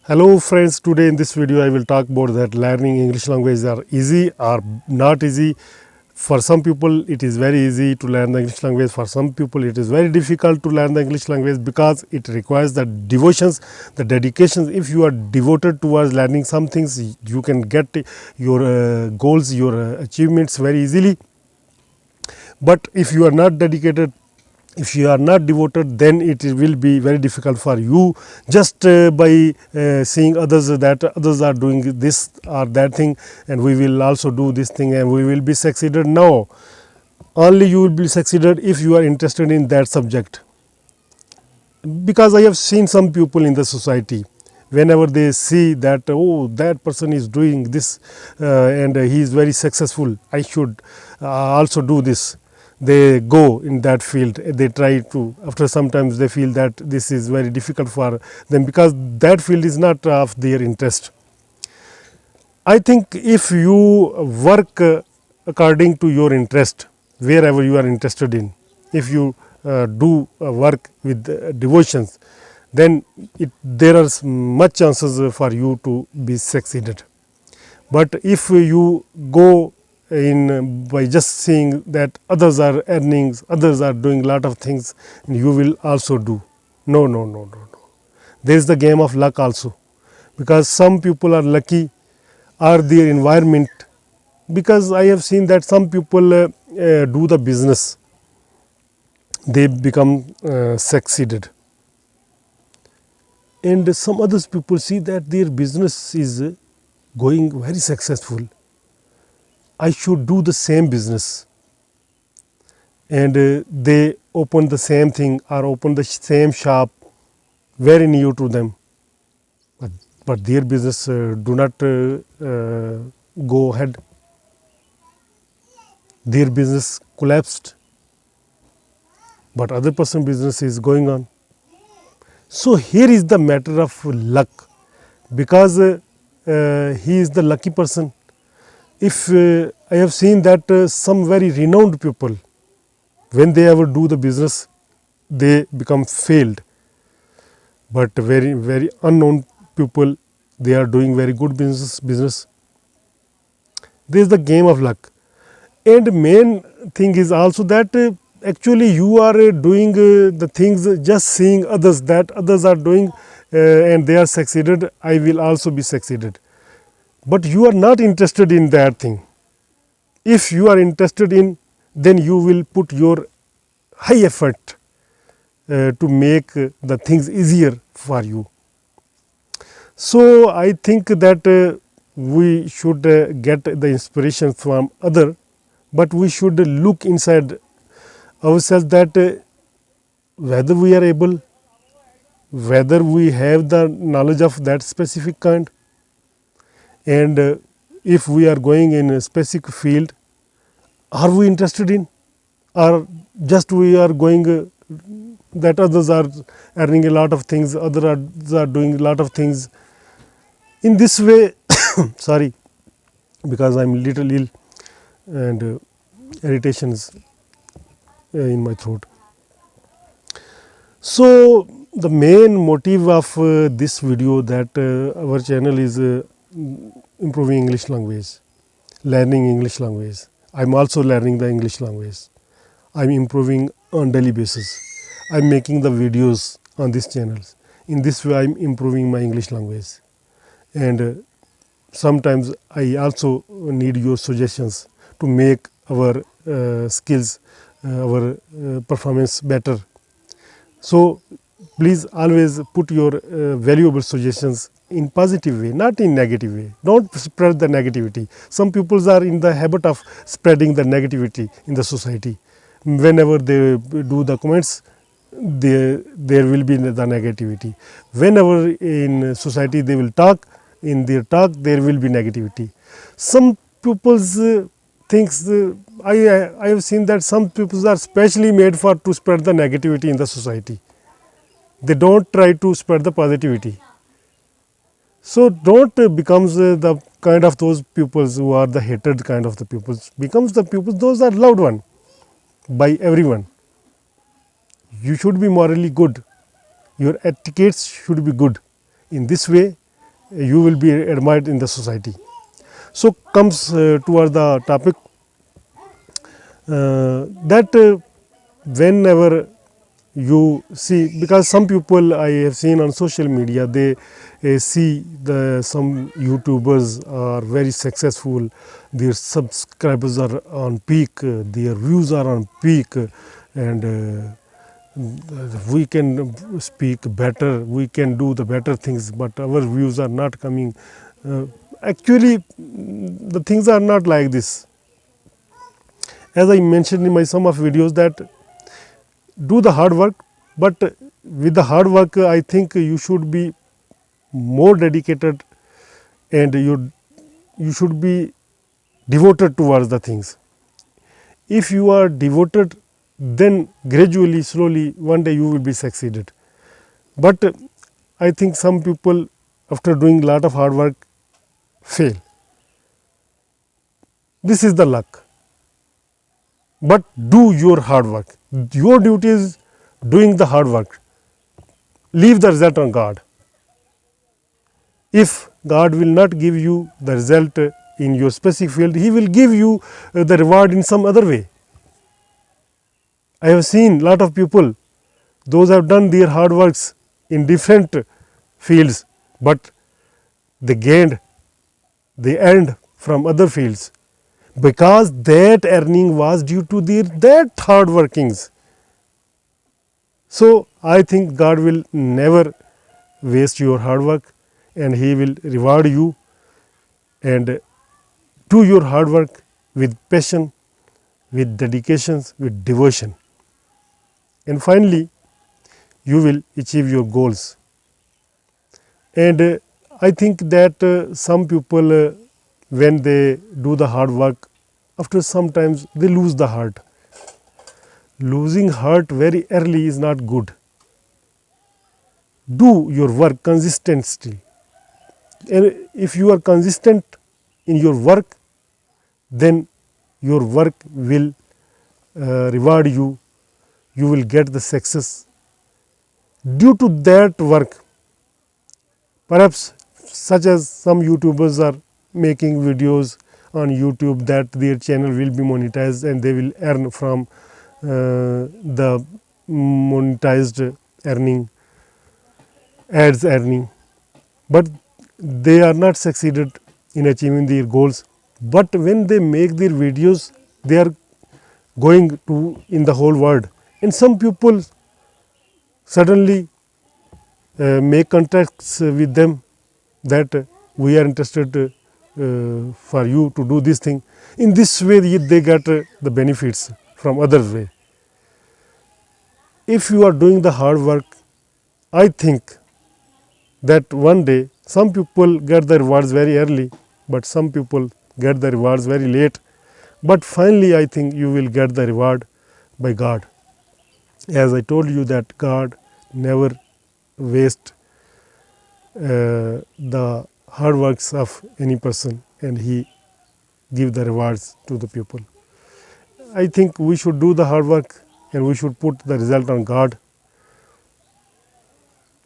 Hello friends, today in this video I will talk about that learning English language are easy or not easy. For some people it is very easy to learn the English language, for some people it is very difficult to learn the English language because it requires the devotions, the dedications. If you are devoted towards learning some things, you can get your goals, your achievements very easily. But if you are not dedicated, if you are not devoted, then it will be very difficult for you just by seeing others, that others are doing this or that thing and we will also do this thing and we will be succeeded. No, only you will be succeeded if you are interested in that subject. Because I have seen some people in the society, whenever they see that, oh, that person is doing this and he is very successful, I should also do this, they go in that field. They try to, after sometimes they feel that this is very difficult for them because that field is not of their interest. I think if you work according to your interest, wherever you are interested in, if you do work with devotions, then there are much chances for you to be succeeded. But if you go in by just seeing that others are earning, others are doing lot of things, you will also do. No, no, no, no, no. There is the game of luck also, because some people are lucky or their environment. Because I have seen that some people do the business, they become succeeded, and some others people see that their business is going very successful. I should do the same business, and they open the same thing or open the same shop very near to them, but their business do not go ahead. Their business collapsed, but other person business is going on. So here is the matter of luck, because he is the lucky person. If I have seen that some very renowned people, when they ever do the business, they become failed. But very, very unknown people, they are doing very good business. This is the game of luck. And main thing is also that actually you are doing the things just seeing others, that others are doing and they are succeeded, I will also be succeeded. But you are not interested in that thing. If you are interested in, then you will put your high effort to make the things easier for you. So I think that we should get the inspiration from other, but we should look inside ourselves that whether we are able, whether we have the knowledge of that specific kind, and if we are going in a specific field, are we interested in, or just we are going that others are earning a lot of things, others are doing a lot of things. In this way, sorry, because I am little ill and irritations in my throat. So the main motive of this video, that our channel is improving English language, learning English language. I am also learning the English language. I am improving on daily basis. I am making the videos on this channel. In this way I am improving my English language, and sometimes I also need your suggestions to make our skills, our performance better. So please always put your valuable suggestions in positive way, not in negative way. Don't spread the negativity. Some people are in the habit of spreading the negativity in the society. Whenever they do the comments, there will be the negativity. Whenever in society they will talk, in their talk there will be negativity. Some people's thinks, I have seen that some people are specially made for to spread the negativity in the society. They don't try to spread the positivity. So don't becomes the kind of those pupils who are the hated kind of the pupils. Becomes the pupils, those are loved one by everyone. You should be morally good. Your etiquettes should be good. In this way, you will be admired in the society. So comes toward the topic that whenever you see, because some people I have seen on social media, they see some YouTubers are very successful, their subscribers are on peak, their views are on peak, and we can speak better, we can do the better things, but our views are not coming. Actually, the things are not like this. As I mentioned in my some of videos, that do the hard work, but with the hard work I think you should be more dedicated, and you should be devoted towards the things. If you are devoted, then gradually, slowly, one day you will be succeeded. But I think some people, after doing lot of hard work, fail. This is the luck. But do your hard work. Your duty is doing the hard work. Leave the result on God. If God will not give you the result in your specific field, He will give you the reward in some other way. I have seen lot of people, those have done their hard works in different fields, but they earned from other fields, because that earning was due to that hard workings. So I think God will never waste your hard work, and He will reward you, and do your hard work with passion, with dedications, with devotion, and finally you will achieve your goals. And I think that some people when they do the hard work, after sometimes they lose the heart. Losing heart very early is not good. Do your work consistently, and if you are consistent in your work, then your work will reward you, you will get the success due to that work. Perhaps such as some YouTubers are making videos on YouTube that their channel will be monetized and they will earn from the monetized earning, ads earning, but they are not succeeded in achieving their goals. But when they make their videos, they are going to in the whole world, and some people suddenly make contacts with them that we are interested for you to do this thing. In this way they get the benefits from other way. If you are doing the hard work, I think that one day some people get the rewards very early, but some people get the rewards very late. But finally I think you will get the reward by God. As I told you that God never waste the hard works of any person, and He give the rewards to the people. I think we should do the hard work, and we should put the result on God.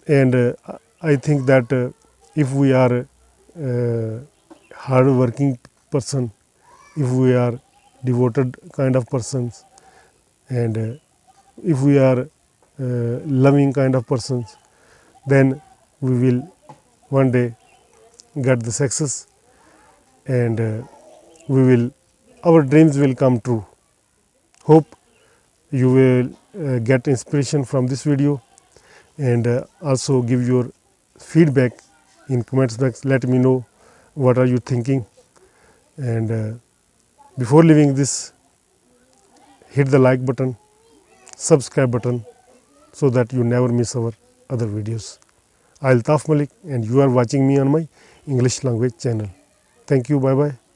And I think that if we are a hard working person, if we are devoted kind of persons, and if we are loving kind of persons, then we will one day get the success, and our dreams will come true. Hope you will get inspiration from this video, and also give your feedback in comments box. Let me know what are you thinking, and before leaving this, hit the like button, subscribe button, so that you never miss our other videos. I am Altaf Malik, and you are watching me on my English language channel. Thank you. Bye bye.